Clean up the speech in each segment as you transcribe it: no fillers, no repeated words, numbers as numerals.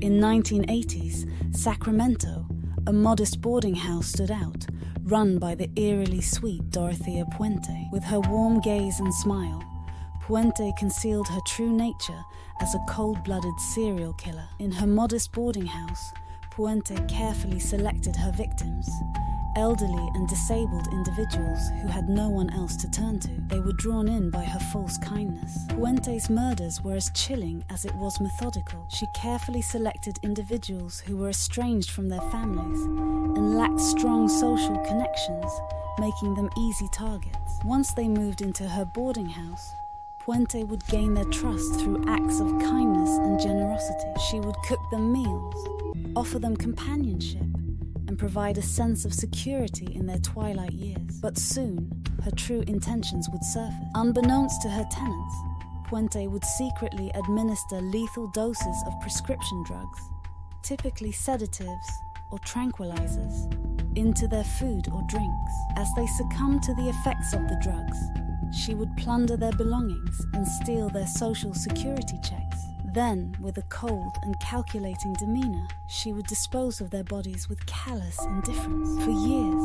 In 1980s, Sacramento, a modest boarding house stood out, run by the eerily sweet Dorothea Puente. With her warm gaze and smile, Puente concealed her true nature as a cold-blooded serial killer. In her modest boarding house, Puente carefully selected her victims, elderly and disabled individuals who had no one else to turn to. They were drawn in by her false kindness. Puente's murders were as chilling as it was methodical. She carefully selected individuals who were estranged from their families and lacked strong social connections, making them easy targets. Once they moved into her boarding house, Puente would gain their trust through acts of kindness and generosity. She would cook them meals, offer them companionship, and provide a sense of security in their twilight years. But soon, her true intentions would surface. Unbeknownst to her tenants, Puente would secretly administer lethal doses of prescription drugs, typically sedatives or tranquilizers, into their food or drinks. As they succumbed to the effects of the drugs, she would plunder their belongings and steal their social security checks. Then, with a cold and calculating demeanor, she would dispose of their bodies with callous indifference. For years,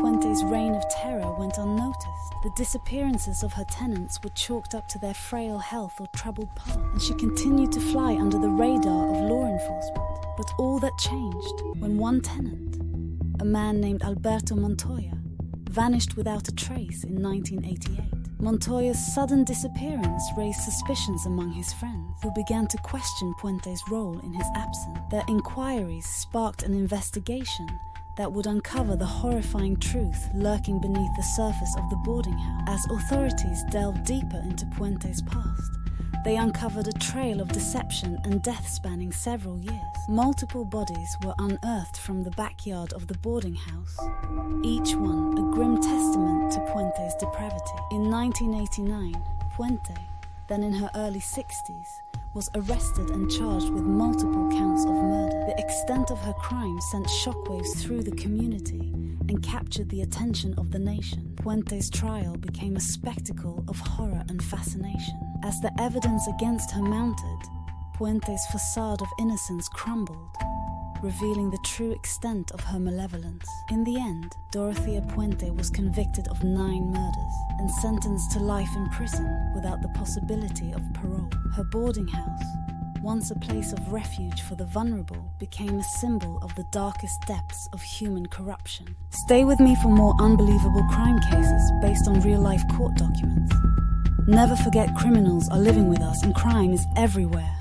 Puente's reign of terror went unnoticed. The disappearances of her tenants were chalked up to their frail health or troubled past, and she continued to fly under the radar of law enforcement. But all that changed when one tenant, a man named Alberto Montoya, vanished without a trace in 1988. Montoya's sudden disappearance raised suspicions among his friends, who began to question Puente's role in his absence. Their inquiries sparked an investigation that would uncover the horrifying truth lurking beneath the surface of the boarding house. As authorities delved deeper into Puente's past, they uncovered a trail of deception and death spanning several years. Multiple bodies were unearthed from the backyard of the boarding house, each one a grim testament to Puente's depravity. In 1989, Puente, then in her early 60s, was arrested and charged with multiple counts of murder. The extent of her crime sent shockwaves through the community and captured the attention of the nation. Puente's trial became a spectacle of horror and fascination. As the evidence against her mounted, Puente's facade of innocence crumbled, revealing the true extent of her malevolence. In the end, Dorothea Puente was convicted of 9 murders and sentenced to life in prison without the possibility of parole. Her boarding house, once a place of refuge for the vulnerable, became a symbol of the darkest depths of human corruption. Stay with me for more unbelievable crime cases based on real-life court documents. Never forget, criminals are living with us and crime is everywhere.